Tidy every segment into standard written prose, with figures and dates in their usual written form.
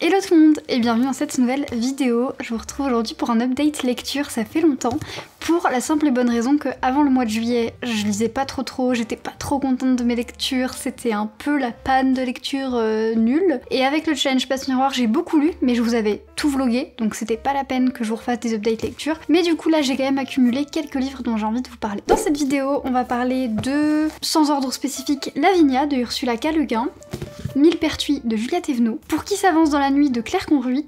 Hello tout le monde et bienvenue dans cette nouvelle vidéo. Je vous retrouve aujourd'hui pour un update lecture, ça fait longtemps. Pour la simple et bonne raison que avant le mois de juillet, je lisais pas trop, j'étais pas trop contente de mes lectures, c'était un peu la panne de lecture nulle. Et avec le challenge Passe Miroir, j'ai beaucoup lu, mais je vous avais tout vlogué, donc c'était pas la peine que je vous refasse des updates lecture. Mais du coup là, j'ai quand même accumulé quelques livres dont j'ai envie de vous parler. Dans cette vidéo, on va parler de, sans ordre spécifique, Lavinia de Ursula K. Le Guin, Millepertuis de Julia Thévenot, Pour qui s'avance dans la nuit de Claire Conruit,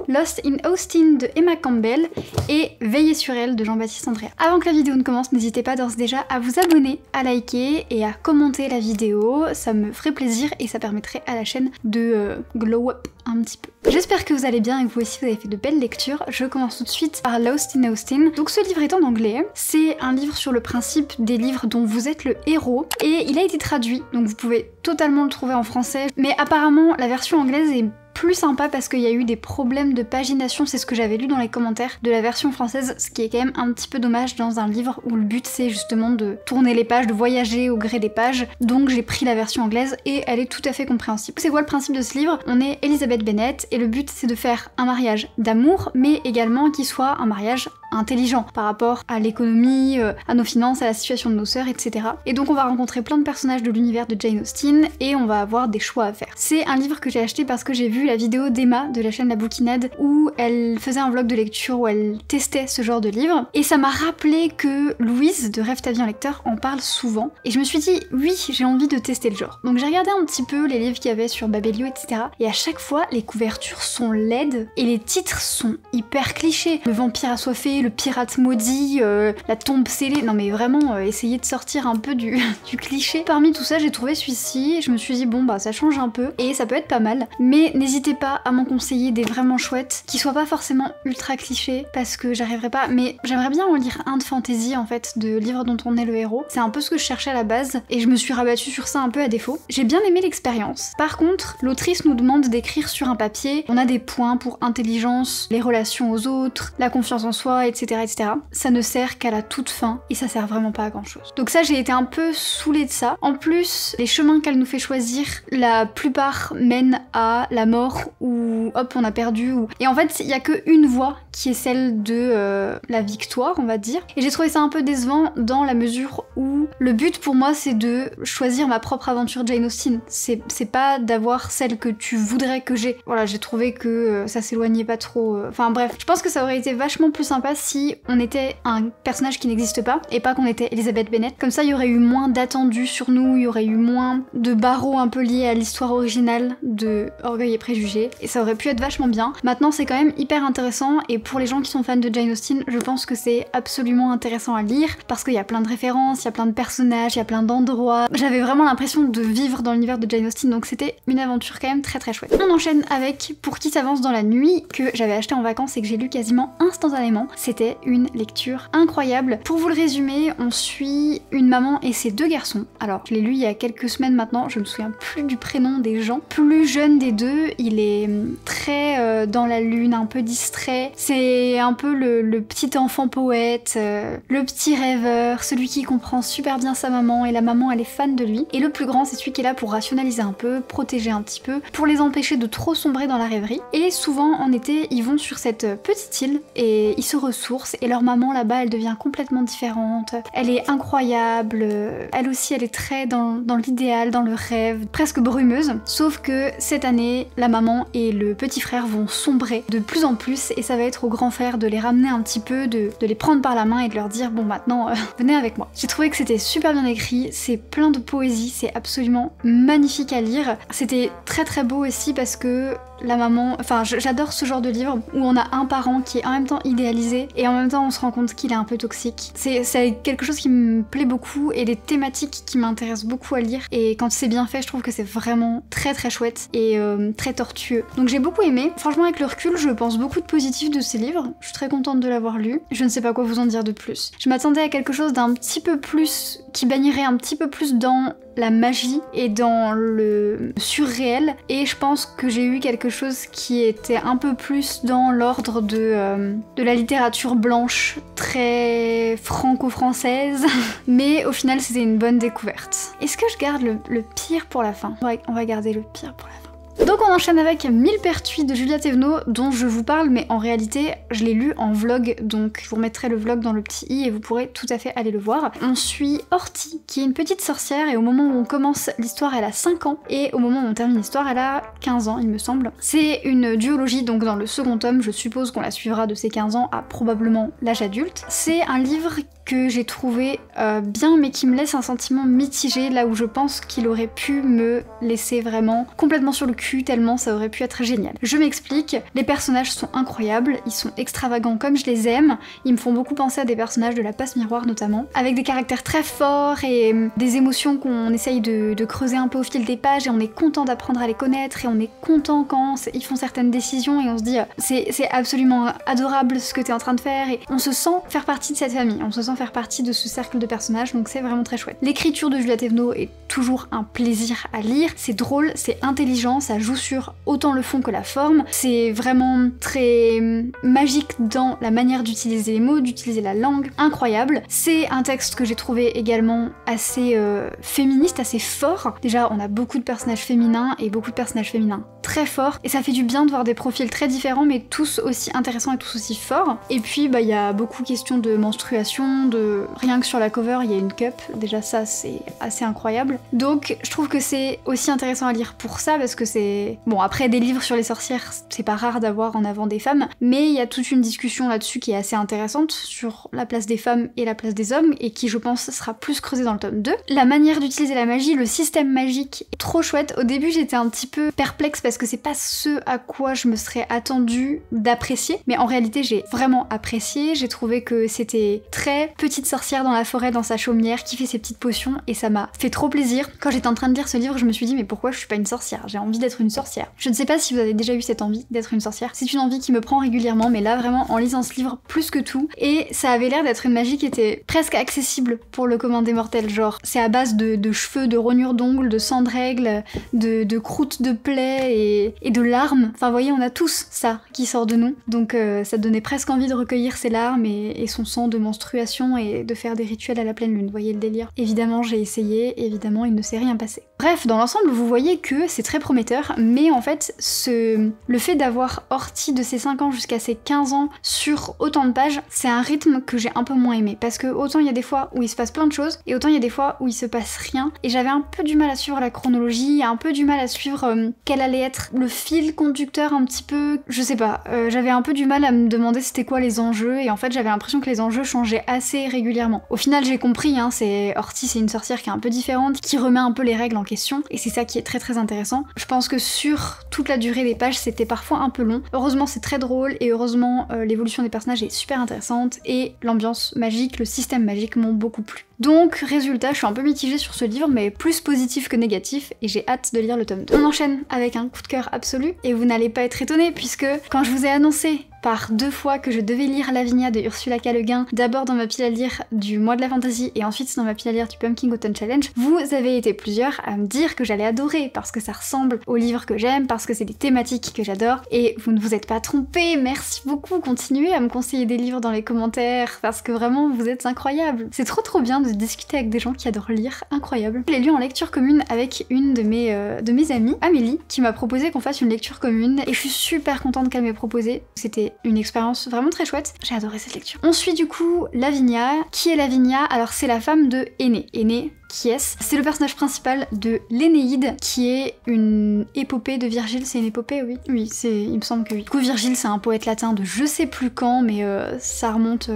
Lost in Austin de Emma Campbell et Veiller sur elle de Jean-Baptiste Andréa. Avant que la vidéo ne commence, n'hésitez pas d'ores et déjà à vous abonner, à liker et à commenter la vidéo, ça me ferait plaisir et ça permettrait à la chaîne de glow up un petit peu. J'espère que vous allez bien et que vous aussi vous avez fait de belles lectures. Je commence tout de suite par Lost in Austin. Donc ce livre est en anglais, c'est un livre sur le principe des livres dont vous êtes le héros et il a été traduit, donc vous pouvez totalement le trouver en français, mais apparemment la version anglaise est plus sympa parce qu'il y a eu des problèmes de pagination, c'est ce que j'avais lu dans les commentaires de la version française, ce qui est quand même un petit peu dommage dans un livre où le but c'est justement de tourner les pages, de voyager au gré des pages, donc j'ai pris la version anglaise et elle est tout à fait compréhensible. C'est quoi le principe de ce livre? On est Elizabeth Bennet et le but c'est de faire un mariage d'amour, mais également qu'il soit un mariage intelligent par rapport à l'économie, à nos finances, à la situation de nos sœurs, etc. Et donc on va rencontrer plein de personnages de l'univers de Jane Austen et on va avoir des choix à faire. C'est un livre que j'ai acheté parce que j'ai vu la vidéo d'Emma de la chaîne La Bouquinade où elle faisait un vlog de lecture où elle testait ce genre de livre et ça m'a rappelé que Louise de Rêve ta vie en lecteur en parle souvent et je me suis dit oui, j'ai envie de tester le genre. Donc j'ai regardé un petit peu les livres qu'il y avait sur Babelio, etc. et à chaque fois les couvertures sont laides et les titres sont hyper clichés. Le vampire assoiffé, le pirate maudit, la tombe scellée, non mais vraiment essayer de sortir un peu du cliché. Parmi tout ça j'ai trouvé celui-ci et je me suis dit bon bah ça change un peu et ça peut être pas mal, mais n'hésitez pas à m'en conseiller des vraiment chouettes qui soient pas forcément ultra clichés parce que j'arriverai pas, mais j'aimerais bien en lire un de fantasy en fait, de livres dont on est le héros. C'est un peu ce que je cherchais à la base et je me suis rabattue sur ça un peu à défaut. J'ai bien aimé l'expérience. Par contre, l'autrice nous demande d'écrire sur un papier, on a des points pour intelligence, les relations aux autres, la confiance en soi, etc. etc. Ça ne sert qu'à la toute fin et ça sert vraiment pas à grand chose. Donc ça j'ai été un peu saoulée de ça. En plus, les chemins qu'elle nous fait choisir, la plupart mènent à la mort ou hop on a perdu ou... Et en fait il y a qu'une voie qui est celle de la victoire on va dire. Et j'ai trouvé ça un peu décevant dans la mesure où le but pour moi c'est de choisir ma propre aventure Jane Austen. C'est pas d'avoir celle que tu voudrais que j'ai. Voilà, j'ai trouvé que ça s'éloignait pas trop. Enfin bref, je pense que ça aurait été vachement plus sympa si on était un personnage qui n'existe pas et pas qu'on était Elizabeth Bennet. Comme ça il y aurait eu moins d'attendus sur nous, il y aurait eu moins de barreaux un peu liés à l'histoire originale de Orgueil et Préjugés et ça aurait pu être vachement bien. Maintenant c'est quand même hyper intéressant et pour les gens qui sont fans de Jane Austen, je pense que c'est absolument intéressant à lire parce qu'il y a plein de références, il y a plein de personnages, il y a plein d'endroits. J'avais vraiment l'impression de vivre dans l'univers de Jane Austen donc c'était une aventure quand même très chouette. On enchaîne avec Pour qui s'avance dans la nuit que j'avais acheté en vacances et que j'ai lu quasiment instantanément. C'était une lecture incroyable. Pour vous le résumer, on suit une maman et ses deux garçons. Alors, je l'ai lu il y a quelques semaines maintenant, je me souviens plus du prénom des gens. Plus jeune des deux, il est très dans la lune, un peu distrait. C'est un peu le petit enfant poète, le petit rêveur, celui qui comprend super bien sa maman et la maman elle est fan de lui. Et le plus grand, c'est celui qui est là pour rationaliser un peu, protéger un petit peu, pour les empêcher de trop sombrer dans la rêverie. Et souvent en été, ils vont sur cette petite île et ils se ressourcent et leur maman là-bas elle devient complètement différente, elle est incroyable, elle aussi elle est très dans l'idéal, dans le rêve, presque brumeuse, sauf que cette année la maman et le petit frère vont sombrer de plus en plus et ça va être au grand frère de les ramener un petit peu, de les prendre par la main et de leur dire bon maintenant venez avec moi. J'ai trouvé que c'était super bien écrit, c'est plein de poésie, c'est absolument magnifique à lire, c'était très beau aussi parce que la maman, enfin j'adore ce genre de livre où on a un parent qui est en même temps idéalisé et en même temps on se rend compte qu'il est un peu toxique. C'est quelque chose qui me plaît beaucoup et des thématiques qui m'intéressent beaucoup à lire et quand c'est bien fait je trouve que c'est vraiment très chouette et très tortueux. Donc j'ai beaucoup aimé. Franchement avec le recul je pense beaucoup de positif de ces livres, je suis très contente de l'avoir lu. Je ne sais pas quoi vous en dire de plus. Je m'attendais à quelque chose d'un petit peu plus, qui baignerait un petit peu plus dans la magie et dans le surréel et je pense que j'ai eu quelque chose qui était un peu plus dans l'ordre de la littérature blanche très franco-française mais au final c'était une bonne découverte. Est-ce que je garde le pire pour la fin? On va garder le pire pour la fin. Donc on enchaîne avec Millepertuis de Julia Thévenot, dont je vous parle, mais en réalité je l'ai lu en vlog, donc je vous remettrai le vlog dans le petit i et vous pourrez tout à fait aller le voir. On suit Horty, qui est une petite sorcière, et au moment où on commence l'histoire elle a 5 ans, et au moment où on termine l'histoire elle a 15 ans il me semble. C'est une duologie, donc dans le second tome je suppose qu'on la suivra de ses 15 ans à probablement l'âge adulte. C'est un livre que j'ai trouvé bien, mais qui me laisse un sentiment mitigé, là où je pense qu'il aurait pu me laisser vraiment complètement sur le cul, tellement ça aurait pu être génial. Je m'explique, les personnages sont incroyables, ils sont extravagants comme je les aime, ils me font beaucoup penser à des personnages de la Passe Miroir notamment, avec des caractères très forts et des émotions qu'on essaye de creuser un peu au fil des pages, et on est content d'apprendre à les connaître, et on est content quand ils font certaines décisions, et on se dit c'est absolument adorable ce que t'es en train de faire, et on se sent faire partie de cette famille, on se sent faire partie de ce cercle de personnages, donc c'est vraiment très chouette. L'écriture de Julia Thévenot est toujours un plaisir à lire, c'est drôle, c'est intelligent, ça joue sur autant le fond que la forme, c'est vraiment très magique dans la manière d'utiliser les mots, d'utiliser la langue, incroyable. C'est un texte que j'ai trouvé également assez féministe, assez fort. Déjà on a beaucoup de personnages féminins et beaucoup de personnages féminins très forts, et ça fait du bien de voir des profils très différents mais tous aussi intéressants et tous aussi forts. Et puis il y a beaucoup question de menstruation, rien que sur la cover il y a une cup, déjà ça c'est assez incroyable. Donc je trouve que c'est aussi intéressant à lire pour ça, parce que c'est... Bon, après des livres sur les sorcières c'est pas rare d'avoir en avant des femmes, mais il y a toute une discussion là-dessus qui est assez intéressante sur la place des femmes et la place des hommes, et qui je pense sera plus creusée dans le tome 2. La manière d'utiliser la magie, le système magique est trop chouette. Au début j'étais un petit peu perplexe parce que c'est pas ce à quoi je me serais attendue d'apprécier, mais en réalité j'ai vraiment apprécié. J'ai trouvé que c'était très petite sorcière dans la forêt, dans sa chaumière, qui fait ses petites potions, et ça m'a fait trop plaisir. Quand j'étais en train de lire ce livre, je me suis dit mais pourquoi je suis pas une sorcière? J'ai envie d'être une sorcière. Je ne sais pas si vous avez déjà eu cette envie d'être une sorcière. C'est une envie qui me prend régulièrement, mais là vraiment en lisant ce livre plus que tout, et ça avait l'air d'être une magie qui était presque accessible pour le commun des mortels, genre c'est à base de cheveux, de rognures d'ongles, de sang de règles, de croûtes de plaies et de larmes. Enfin vous voyez, on a tous ça qui sort de nous, donc ça donnait presque envie de recueillir ses larmes et son sang de menstruation et de faire des rituels à la pleine lune, vous voyez le délire. Évidemment j'ai essayé, évidemment il ne s'est rien passé. Bref, dans l'ensemble vous voyez que c'est très prometteur, mais en fait le fait d'avoir Horty de ses 5 ans jusqu'à ses 15 ans sur autant de pages, c'est un rythme que j'ai un peu moins aimé, parce que autant il y a des fois où il se passe plein de choses, et autant il y a des fois où il se passe rien, et j'avais un peu du mal à suivre la chronologie, un peu du mal à suivre quel allait être le fil conducteur un petit peu, je sais pas, j'avais un peu du mal à me demander c'était quoi les enjeux, et en fait j'avais l'impression que les enjeux changeaient assez régulièrement. Au final j'ai compris, hein, Horty c'est une sorcière qui est un peu différente, qui remet un peu les règles en question, et c'est ça qui est très très intéressant. Je pense que sur toute la durée des pages c'était parfois un peu long, heureusement c'est très drôle, et heureusement l'évolution des personnages est super intéressante, et l'ambiance magique, le système magique m'ont beaucoup plu. Donc résultat, je suis un peu mitigée sur ce livre, mais plus positif que négatif, et j'ai hâte de lire le tome 2. On enchaîne avec un coup de cœur absolu, et vous n'allez pas être étonnés, puisque quand je vous ai annoncé par 2 fois que je devais lire Lavinia de Ursula K. Le Guin, d'abord dans ma pile à lire du mois de la fantasy et ensuite dans ma pile à lire du Pumpkin Autumn Challenge, vous avez été plusieurs à me dire que j'allais adorer, parce que ça ressemble aux livres que j'aime, parce que c'est des thématiques que j'adore, et vous ne vous êtes pas trompés, merci beaucoup, continuez à me conseiller des livres dans les commentaires, parce que vraiment vous êtes incroyables. C'est trop bien de discuter avec des gens qui adorent lire, incroyable. Je l'ai lu en lecture commune avec une de mes amies, Amélie, qui m'a proposé qu'on fasse une lecture commune, et je suis super contente qu'elle m'ait proposé. C'était une expérience vraiment très chouette, j'ai adoré cette lecture. On suit du coup Lavinia. Qui est Lavinia? Alors c'est la femme de Énée. Énée, qui est-ce? C'est le personnage principal de l'Énéide, qui est une épopée de Virgile. C'est une épopée, oui? Oui, il me semble que oui. Du coup Virgile c'est un poète latin de je sais plus quand, mais ça remonte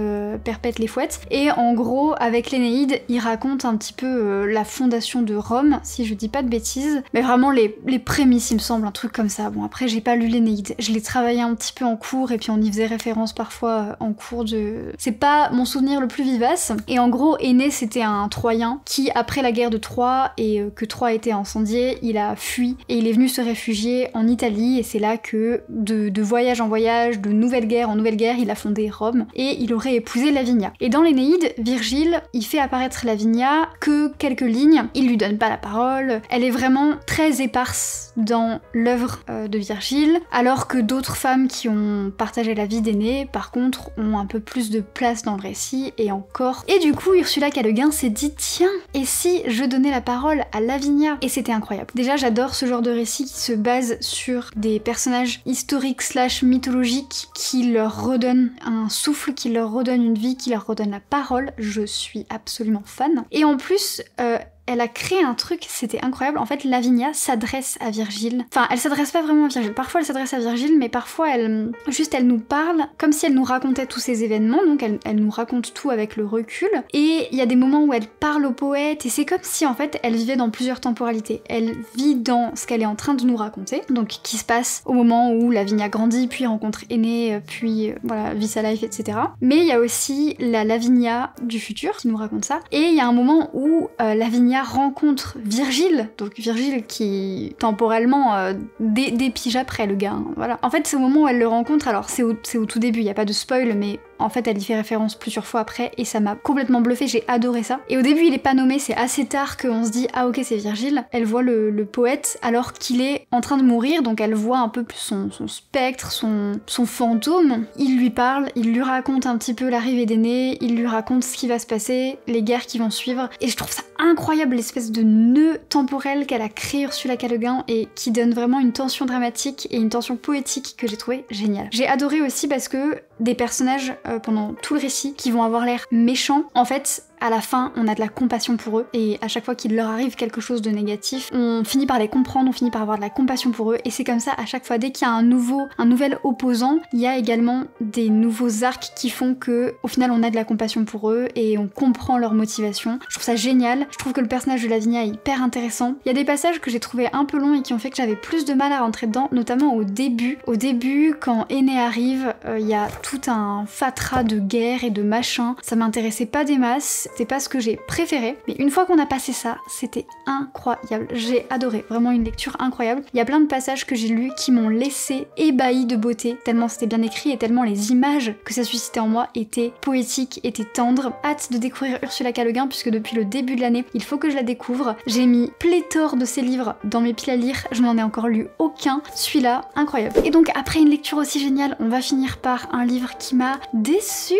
perpète les fouettes. Et en gros avec l'Énéide, il raconte un petit peu la fondation de Rome, si je dis pas de bêtises. Mais vraiment les prémices, il me semble, un truc comme ça. Bon après j'ai pas lu l'Énéide, je l'ai travaillé un petit peu en cours, et puis on y faisait référence parfois en cours de... C'est pas mon souvenir le plus vivace. Et en gros Énée c'était un Troyen qui, après la guerre de Troie et que Troie a été incendiée, il a fui et il est venu se réfugier en Italie, et c'est là que de voyage en voyage, de nouvelle guerre en nouvelle guerre, il a fondé Rome et il aurait épousé Lavinia. Et dans l'Énéide, Virgile, il fait apparaître Lavinia que quelques lignes, il lui donne pas la parole, elle est vraiment très éparse dans l'œuvre de Virgile, alors que d'autres femmes qui ont partagé la vie d'Énée, par contre, ont un peu plus de place dans le récit, et encore. Et du coup, Ursula K. Le Guin s'est dit, tiens, et si je donnais la parole à Lavinia? Et c'était incroyable. Déjà, j'adore ce genre de récit qui se base sur des personnages historiques / mythologiques qui leur redonnent un souffle, qui leur redonnent une vie, qui leur redonnent la parole. Je suis absolument fan. Et en plus, elle a créé un truc, c'était incroyable. En fait, Lavinia s'adresse à Virgile. Enfin, elle s'adresse pas vraiment à Virgile. Parfois, elle s'adresse à Virgile, mais parfois, elle nous parle comme si elle nous racontait tous ces événements. Donc, elle nous raconte tout avec le recul. Et il y a des moments où elle parle au poète. Et c'est comme si, en fait, elle vivait dans plusieurs temporalités. Elle vit dans ce qu'elle est en train de nous raconter. Donc, qui se passe au moment où Lavinia grandit, puis rencontre Aîné, puis voilà, vit sa life, etc. Mais il y a aussi la Lavinia du futur qui nous raconte ça. Et il y a un moment où Lavinia rencontre Virgile, donc Virgile qui temporellement dépige après le gars, hein, voilà. En fait, c'est au moment où elle le rencontre, alors c'est au tout début, il n'y a pas de spoil, mais en fait elle y fait référence plusieurs fois après et ça m'a complètement bluffé, j'ai adoré ça. Et au début il est pas nommé, c'est assez tard qu'on se dit ah ok c'est Virgile. Elle voit le poète alors qu'il est en train de mourir, donc elle voit un peu plus son spectre, son fantôme. Il lui parle, il lui raconte un petit peu l'arrivée d'Aîné, il lui raconte ce qui va se passer, les guerres qui vont suivre, et je trouve ça incroyable l'espèce de nœud temporel qu'elle a créé Ursula K. Le Guin et qui donne vraiment une tension dramatique et une tension poétique que j'ai trouvé géniale. J'ai adoré aussi parce que des personnages pendant tout le récit qui vont avoir l'air méchants, en fait à la fin on a de la compassion pour eux et à chaque fois qu'il leur arrive quelque chose de négatif, on finit par les comprendre, on finit par avoir de la compassion pour eux, et c'est comme ça à chaque fois. Dès qu'il y a un nouvel opposant, il y a également des nouveaux arcs qui font que au final on a de la compassion pour eux et on comprend leur motivation. Je trouve ça génial, je trouve que le personnage de Lavinia est hyper intéressant. Il y a des passages que j'ai trouvé un peu longs et qui ont fait que j'avais plus de mal à rentrer dedans, notamment au début. Au début, quand Aîné arrive, il y a tout un fatras de guerre et de machin, ça m'intéressait pas des masses, c'était pas ce que j'ai préféré, mais une fois qu'on a passé ça, c'était incroyable. J'ai adoré, vraiment une lecture incroyable. Il y a plein de passages que j'ai lus qui m'ont laissé ébahie de beauté, tellement c'était bien écrit et tellement les images que ça suscitait en moi étaient poétiques, étaient tendres. Hâte de découvrir Ursula K. Le Guin puisque depuis le début de l'année, il faut que je la découvre. J'ai mis pléthore de ses livres dans mes piles à lire, je n'en ai encore lu aucun. Celui-là, incroyable. Et donc après une lecture aussi géniale, on va finir par un livre qui m'a déçue.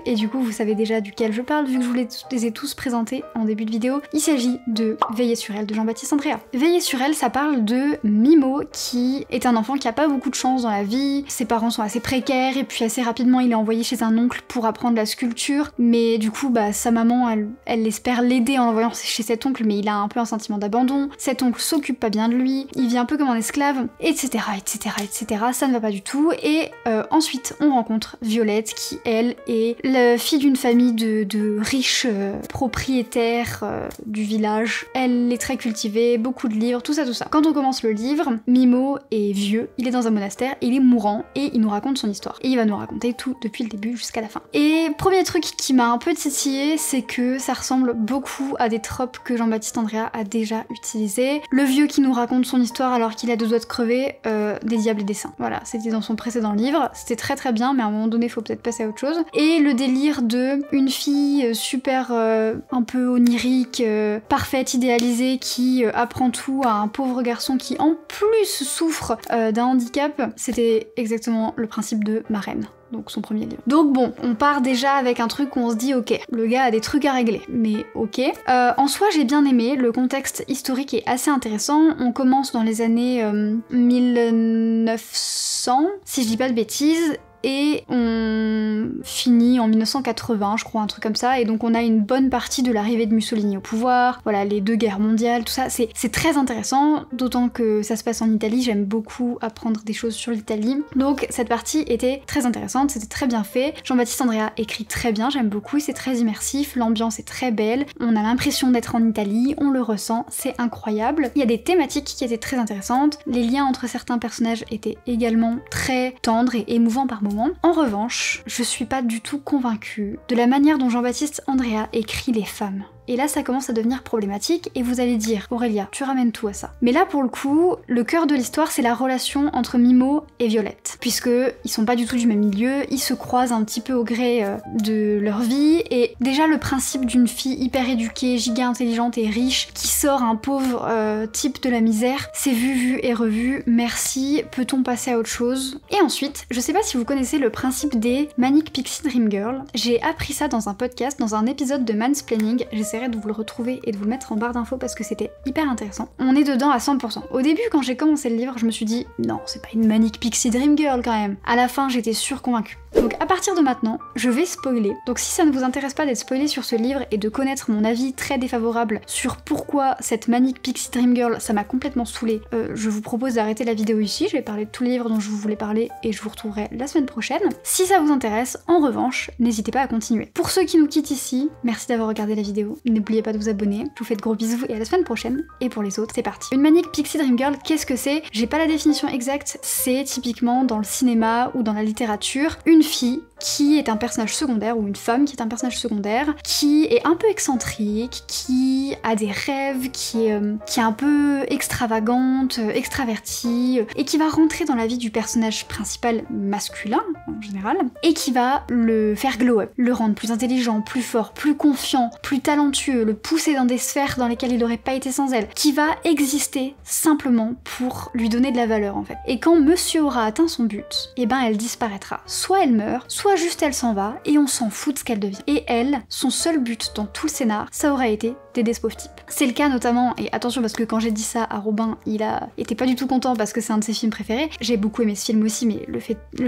Et du coup, vous savez déjà duquel je parle vu que je vous les ai tous présentés en début de vidéo. Il s'agit de Veiller sur elle de Jean-Baptiste Andréa. Veiller sur elle, ça parle de Mimo qui est un enfant qui a pas beaucoup de chance dans la vie. Ses parents sont assez précaires et puis assez rapidement il est envoyé chez un oncle pour apprendre la sculpture. Mais du coup, sa maman, elle espère l'aider en l'envoyant chez cet oncle, mais il a un peu un sentiment d'abandon. Cet oncle s'occupe pas bien de lui, il vit un peu comme un esclave, etc., etc., etc. Ça ne va pas du tout. Et ensuite, on rencontre Violette qui, elle, est la fille d'une famille de riches propriétaires du village. Elle est très cultivée, beaucoup de livres, tout ça, tout ça. Quand on commence le livre, Mimo est vieux, il est dans un monastère, il est mourant et il nous raconte son histoire. Et il va nous raconter tout depuis le début jusqu'à la fin. Et premier truc qui m'a un peu titillé, c'est que ça ressemble beaucoup à des tropes que Jean-Baptiste Andréa a déjà utilisées. Le vieux qui nous raconte son histoire alors qu'il a 2 doigts de crever, des diables et des saints. Voilà, c'était dans son précédent livre, c'était très très bien, mais à un moment donné, faut peut-être passer à autre chose. Et le délire de une fille super un peu onirique, parfaite, idéalisée, qui apprend tout à un pauvre garçon qui en plus souffre d'un handicap, c'était exactement le principe de Ma Reine. Donc son premier livre. Donc bon, on part déjà avec un truc où on se dit ok, le gars a des trucs à régler, mais ok. En soi j'ai bien aimé, le contexte historique est assez intéressant, on commence dans les années 1900, si je dis pas de bêtises, et on finit en 1980, je crois, un truc comme ça, et donc on a une bonne partie de l'arrivée de Mussolini au pouvoir, voilà, les 2 guerres mondiales, tout ça, c'est très intéressant, d'autant que ça se passe en Italie, j'aime beaucoup apprendre des choses sur l'Italie, donc cette partie était très intéressante, c'était très bien fait, Jean-Baptiste Andréa écrit très bien, j'aime beaucoup, c'est très immersif, l'ambiance est très belle, on a l'impression d'être en Italie, on le ressent, c'est incroyable, il y a des thématiques qui étaient très intéressantes, les liens entre certains personnages étaient également très tendres et émouvants par moments. En revanche, je suis pas du tout convaincue de la manière dont Jean-Baptiste Andréa écrit les femmes. Et là ça commence à devenir problématique et vous allez dire Aurélia, tu ramènes tout à ça. Mais là pour le coup, le cœur de l'histoire c'est la relation entre Mimo et Violette. Puisque ils sont pas du tout du même milieu, ils se croisent un petit peu au gré de leur vie et déjà le principe d'une fille hyper éduquée, giga intelligente et riche qui sort un pauvre type de la misère, c'est vu et revu, merci, peut-on passer à autre chose? Et ensuite, je sais pas si vous connaissez le principe des Manic Pixie Dream Girl, j'ai appris ça dans un podcast, dans un épisode de Mansplaining, je sais j'essaierai de vous le retrouver et de vous le mettre en barre d'infos parce que c'était hyper intéressant. On est dedans à 100%. Au début, quand j'ai commencé le livre, je me suis dit non, c'est pas une Manic Pixie Dream Girl quand même. À la fin, j'étais surconvaincue. Donc à partir de maintenant, je vais spoiler. Donc si ça ne vous intéresse pas d'être spoilé sur ce livre et de connaître mon avis très défavorable sur pourquoi cette Manic Pixie Dream Girl, ça m'a complètement saoulée, je vous propose d'arrêter la vidéo ici. Je vais parler de tous les livres dont je vous voulais parler et je vous retrouverai la semaine prochaine. Si ça vous intéresse, en revanche, n'hésitez pas à continuer. Pour ceux qui nous quittent ici, merci d'avoir regardé la vidéo. N'oubliez pas de vous abonner. Je vous fais de gros bisous et à la semaine prochaine. Et pour les autres, c'est parti. Une Manic Pixie Dream Girl, qu'est-ce que c'est? J'ai pas la définition exacte. C'est typiquement dans le cinéma ou dans la littérature, une fille qui est un personnage secondaire ou une femme qui est un personnage secondaire, qui est un peu excentrique, qui a des rêves, qui est un peu extravagante, extravertie, et qui va rentrer dans la vie du personnage principal masculin en général, et qui va le faire glow up, le rendre plus intelligent, plus fort, plus confiant, plus talentueux, le pousser dans des sphères dans lesquelles il n'aurait pas été sans elle, qui va exister simplement pour lui donner de la valeur en fait. Et quand monsieur aura atteint son but, et ben elle disparaîtra. Soit elle meurt, soit juste elle s'en va et on s'en fout de ce qu'elle devient. Et elle, son seul but dans tout le scénar, ça aura été d'aider ce pauvre type. C'est le cas notamment, et attention parce que quand j'ai dit ça à Robin, il a été pas du tout content parce que c'est un de ses films préférés. J'ai beaucoup aimé ce film aussi, mais le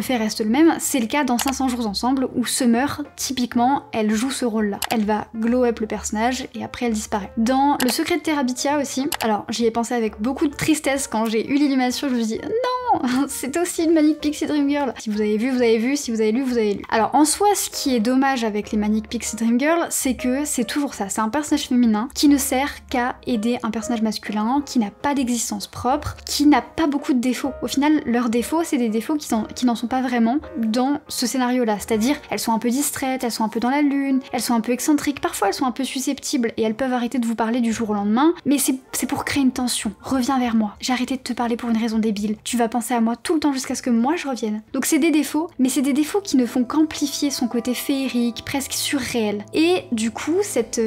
fait reste le même. C'est le cas dans 500 jours ensemble où Summer, typiquement, elle joue ce rôle-là. Elle va glow up le personnage et après elle disparaît. Dans Le Secret de Terabithia aussi, alors j'y ai pensé avec beaucoup de tristesse quand j'ai eu l'illumination, je me suis dit non, c'est aussi une Manic Pixie Dream Girl. Si vous avez vu, vous avez vu, si vous avez lu, vous avez lu. Alors en soi, ce qui est dommage avec les Manic Pixie Dream Girl, c'est que c'est toujours ça, c'est un personnage féminin qui ne sert qu'à aider un personnage masculin, qui n'a pas d'existence propre, qui n'a pas beaucoup de défauts. Au final, leurs défauts, c'est des défauts qui n'en sont pas vraiment dans ce scénario-là. C'est-à-dire, elles sont un peu distraites, elles sont un peu dans la lune, elles sont un peu excentriques, parfois elles sont un peu susceptibles et elles peuvent arrêter de vous parler du jour au lendemain, mais c'est pour créer une tension. Reviens vers moi, j'ai arrêté de te parler pour une raison débile, tu vas penser à moi tout le temps jusqu'à ce que moi je revienne. Donc c'est des défauts, mais c'est des défauts qui ne font qu'amplifier son côté féerique, presque surréel. Et du coup, cette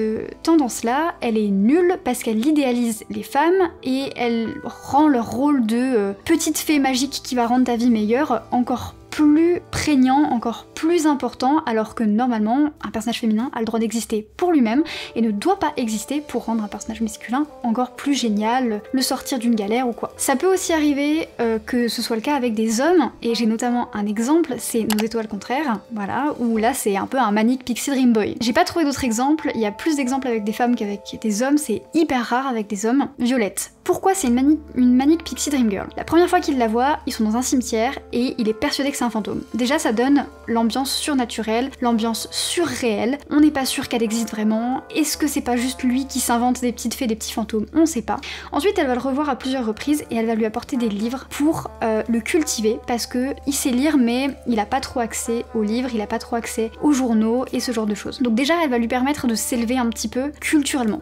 tendance-là, elle est nulle parce qu'elle idéalise les femmes et elle rend leur rôle de petite fée magique qui va rendre ta vie meilleure encore plus prégnant, encore plus important, alors que normalement, un personnage féminin a le droit d'exister pour lui-même et ne doit pas exister pour rendre un personnage masculin encore plus génial, le sortir d'une galère ou quoi. Ça peut aussi arriver que ce soit le cas avec des hommes, et j'ai notamment un exemple, c'est Nos étoiles contraires, voilà, où là c'est un peu un Manic Pixie Dream Boy. J'ai pas trouvé d'autres exemples, il y a plus d'exemples avec des femmes qu'avec des hommes, c'est hyper rare avec des hommes. Violette. Pourquoi c'est une Manic Pixie Dream Girl? La première fois qu'il la voit, ils sont dans un cimetière et il est persuadé que c'est un fantôme. Déjà ça donne l'ambiance surnaturelle, l'ambiance surréelle, on n'est pas sûr qu'elle existe vraiment, est-ce que c'est pas juste lui qui s'invente des petites fées, des petits fantômes? On sait pas. Ensuite elle va le revoir à plusieurs reprises et elle va lui apporter des livres pour le cultiver parce que il sait lire mais il a pas trop accès aux livres, il a pas trop accès aux journaux et ce genre de choses. Donc déjà elle va lui permettre de s'élever un petit peu culturellement.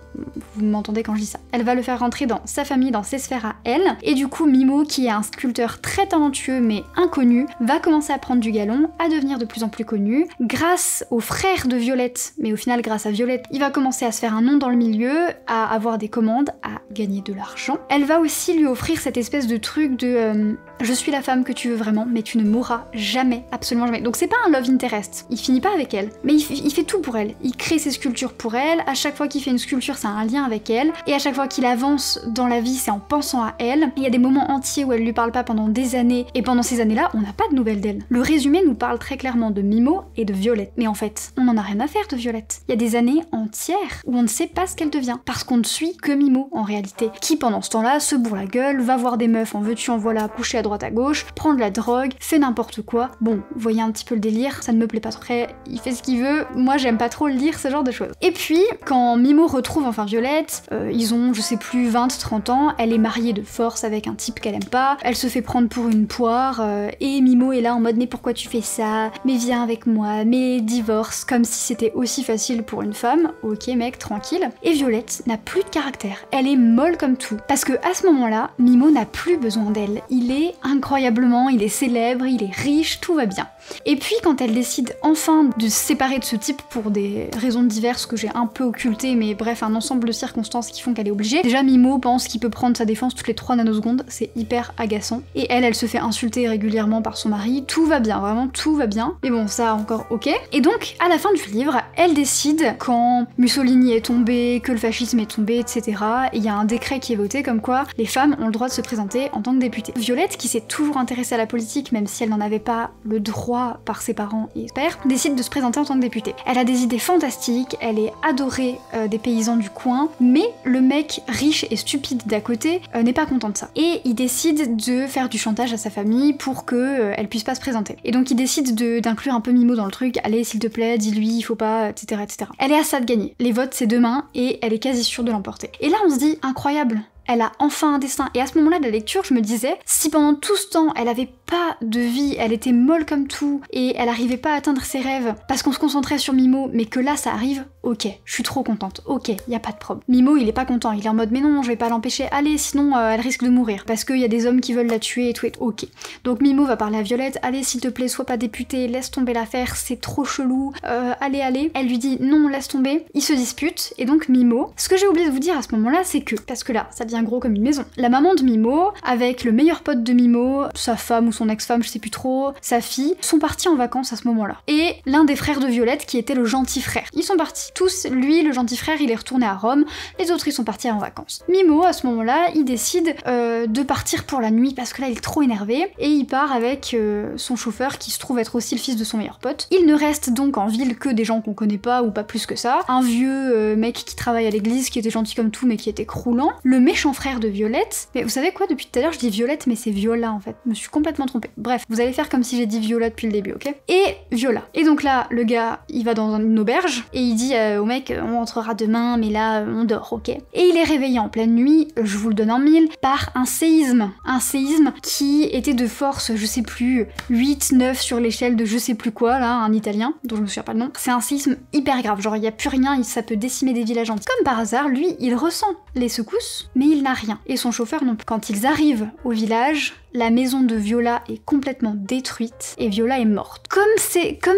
Vous m'entendez quand je dis ça. Elle va le faire rentrer dans sa famille, dans ses sphères à elle, et du coup Mimo, qui est un sculpteur très talentueux mais inconnu, va commencer à prendre du galon, à devenir de plus en plus connu, grâce aux frères de Violette, mais au final grâce à Violette, il va commencer à se faire un nom dans le milieu, à avoir des commandes, à gagner de l'argent. Elle va aussi lui offrir cette espèce de truc de je suis la femme que tu veux vraiment, mais tu ne mourras jamais, absolument jamais. Donc c'est pas un love interest, il finit pas avec elle, mais il fait tout pour elle. Il crée ses sculptures pour elle, à chaque fois qu'il fait une sculpture, ça a un lien avec elle, et à chaque fois qu'il avance dans la vie, c'est en pensant à elle. Il y a des moments entiers où elle lui parle pas pendant des années, et pendant ces années-là, on n'a pas de nouvelles d'elle. Le résumé nous parle très clairement de Mimo et de Violette, mais en fait, on en a rien à faire de Violette. Il y a des années entières où on ne sait pas ce qu'elle devient, parce qu'on ne suit que Mimo en réalité, qui pendant ce temps-là se bourre la gueule, va voir des meufs en veux-tu en voilà, coucher à droite à gauche, prend de la drogue, fait n'importe quoi. Bon, vous voyez un petit peu le délire, ça ne me plaît pas trop. Après, il fait ce qu'il veut, moi j'aime pas trop lire ce genre de choses. Et puis, quand Mimo retrouve enfin Violette, ils ont, je sais plus, 20-30 ans, elle est mariée de force avec un type qu'elle aime pas, elle se fait prendre pour une poire, et Mimo est là en mode mais pourquoi tu fais ça? Mais viens avec moi, mais divorce, comme si c'était aussi facile pour une femme. Ok mec, tranquille. Et Violette n'a plus de caractère, elle est molle comme tout. Parce que à ce moment-là, Mimo n'a plus besoin d'elle. Il est incroyablement, il est célèbre, il est riche, tout va bien. Et puis quand elle décide enfin de se séparer de ce type pour des raisons diverses que j'ai un peu occultées, mais bref, un ensemble de circonstances qui font qu'elle est obligée. Déjà Mimo pense qu'il peut prendre sa défense toutes les 3 nanosecondes, c'est hyper agaçant. Et elle se fait insulter régulièrement par son mari, tout va bien, vraiment tout va bien. Mais bon, ça encore ok. Et donc, à la fin du livre, elle décide, quand Mussolini est tombé, que le fascisme est tombé, etc., il y a un décret qui est voté comme quoi les femmes ont le droit de se présenter en tant que députée. Violette, qui s'est toujours intéressée à la politique, même si elle n'en avait pas le droit par ses parents et pères, décide de se présenter en tant que députée. Elle a des idées fantastiques, elle est adorée des paysans du coin, mais le mec riche et stupide d'à côté n'est pas content de ça. Et il décide de faire du chantage à sa famille pour que elle puisse pas se présenter. Et donc il décide d'inclure un peu Mimo dans le truc, allez s'il te plaît, dis-lui, il faut pas, etc., etc. Elle est à ça de gagner. Les votes c'est demain et elle est quasi sûre de l'emporter. Et là on se dit, incroyable, elle a enfin un destin. Et à ce moment-là de la lecture, je me disais, si pendant tout ce temps, elle avait pas de vie, elle était molle comme tout, et elle arrivait pas à atteindre ses rêves, parce qu'on se concentrait sur Mimo, mais que là ça arrive, ok, je suis trop contente, ok, y a pas de problème. Mimo, il est pas content, il est en mode, mais non, je vais pas l'empêcher, allez, sinon elle risque de mourir, parce qu'il y a des hommes qui veulent la tuer et tout, ok. Donc Mimo va parler à Violette, allez, s'il te plaît, sois pas députée, laisse tomber l'affaire, c'est trop chelou, allez, allez. Elle lui dit, non, laisse tomber, ils se disputent, et donc Mimo, ce que j'ai oublié de vous dire à ce moment-là, c'est que, parce que là, ça devient gros comme une maison, la maman de Mimo, avec le meilleur pote de Mimo, sa femme ou son ex-femme, je sais plus trop, sa fille, sont partis en vacances à ce moment-là. Et l'un des frères de Violette, qui était le gentil frère. Ils sont partis. Tous, lui, le gentil frère, il est retourné à Rome, les autres, ils sont partis en vacances. Mimo, à ce moment-là, il décide de partir pour la nuit, parce que là, il est trop énervé, et il part avec son chauffeur, qui se trouve être aussi le fils de son meilleur pote. Il ne reste donc en ville que des gens qu'on connaît pas, ou pas plus que ça. Un vieux mec qui travaille à l'église, qui était gentil comme tout, mais qui était croulant. Le méchant frère de Violette. Mais vous savez quoi, depuis tout à l'heure, je dis Violette, mais c'est Viola, en fait. Je me suis complètement trompée. Bref, vous allez faire comme si j'ai dit Viola depuis le début, ok? Et Viola. Et donc là, le gars, il va dans une auberge, et il dit au mec, on rentrera demain, mais là, on dort, ok? Et il est réveillé en pleine nuit, je vous le donne en mille, par un séisme. Un séisme qui était de force, je sais plus, 8, 9 sur l'échelle de je sais plus quoi, là, un italien, dont je me souviens pas le nom. C'est un séisme hyper grave, genre il y a plus rien, ça peut décimer des villages entiers. Comme par hasard, lui, il ressent les secousses, mais il n'a rien. Et son chauffeur non plus. Quand ils arrivent au village, la maison de Viola est complètement détruite et Viola est morte. Comme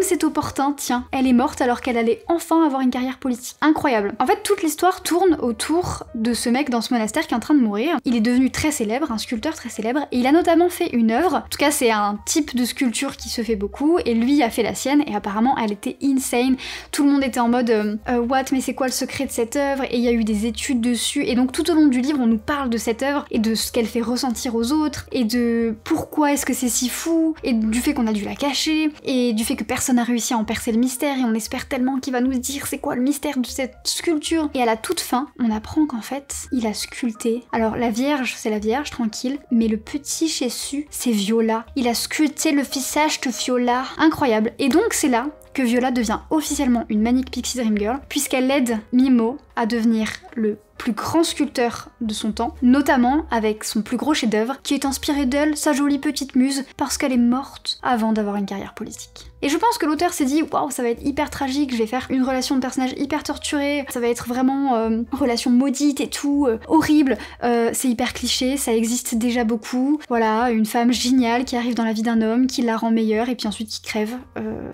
c'est opportun, tiens, elle est morte alors qu'elle allait enfin avoir une carrière politique. Incroyable. En fait, toute l'histoire tourne autour de ce mec dans ce monastère qui est en train de mourir. Il est devenu très célèbre, un sculpteur très célèbre, et il a notamment fait une œuvre. En tout cas, c'est un type de sculpture qui se fait beaucoup, et lui a fait la sienne, et apparemment, elle était insane. Tout le monde était en mode what, mais c'est quoi le secret de cette œuvre? Et il y a eu des études dessus, et donc tout au long du livre, on nous parle de cette œuvre, et de ce qu'elle fait ressentir aux autres, et de pourquoi est-ce que c'est si fou, et du fait qu'on a dû la cacher, et du fait que personne n'a réussi à en percer le mystère, et on espère tellement qu'il va nous dire c'est quoi le mystère de cette sculpture. Et à la toute fin, on apprend qu'en fait, il a sculpté. Alors la Vierge, c'est la Vierge, tranquille, mais le petit Jésus, c'est Viola. Il a sculpté le visage de Viola. Incroyable. Et donc c'est là que Viola devient officiellement une Manic Pixie Dream Girl, puisqu'elle aide Mimo à devenir le plus grand sculpteur de son temps, notamment avec son plus gros chef-d'œuvre, qui est inspiré d'elle, sa jolie petite muse, parce qu'elle est morte avant d'avoir une carrière politique. Et je pense que l'auteur s'est dit, waouh, ça va être hyper tragique, je vais faire une relation de personnage hyper torturée, ça va être vraiment relation maudite et tout, horrible, c'est hyper cliché, ça existe déjà beaucoup, voilà, une femme géniale qui arrive dans la vie d'un homme, qui la rend meilleure, et puis ensuite qui crève,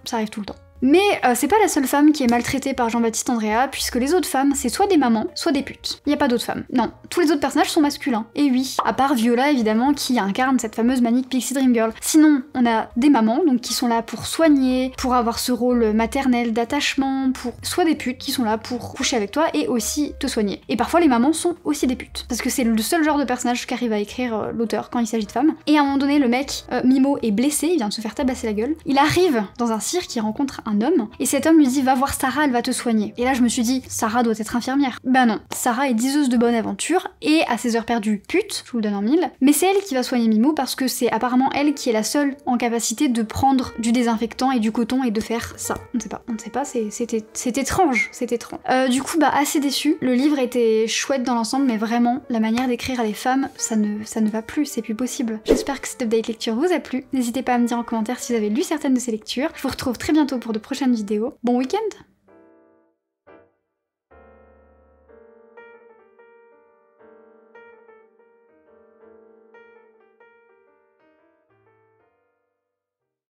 ça arrive tout le temps. Mais c'est pas la seule femme qui est maltraitée par Jean-Baptiste Andréa, puisque les autres femmes, c'est soit des mamans, soit des putes. Y a pas d'autres femmes. Non, tous les autres personnages sont masculins. Et oui, à part Viola, évidemment, qui incarne cette fameuse Manic Pixie Dream Girl. Sinon, on a des mamans, donc qui sont là pour soigner, pour avoir ce rôle maternel, d'attachement, pour... soit des putes qui sont là pour coucher avec toi et aussi te soigner. Et parfois, les mamans sont aussi des putes. Parce que c'est le seul genre de personnage qu'arrive à écrire l'auteur quand il s'agit de femmes. Et à un moment donné, le mec, Mimo, est blessé, il vient de se faire tabasser la gueule. Il arrive dans un cirque, il rencontre un homme, et cet homme lui dit va voir Sarah, elle va te soigner. Et là je me suis dit, Sarah doit être infirmière. Bah non, Sarah est diseuse de bonne aventure, et à ses heures perdues pute, je vous le donne en mille, mais c'est elle qui va soigner Mimo parce que c'est apparemment elle qui est la seule en capacité de prendre du désinfectant et du coton et de faire ça. On ne sait pas, c'est étrange, c'est étrange. Du coup bah assez déçue, le livre était chouette dans l'ensemble, mais vraiment la manière d'écrire à les femmes, ça ne va plus, c'est plus possible. J'espère que cette update lecture vous a plu, n'hésitez pas à me dire en commentaire si vous avez lu certaines de ces lectures. Je vous retrouve très bientôt pour de prochaines vidéos. Bon week-end!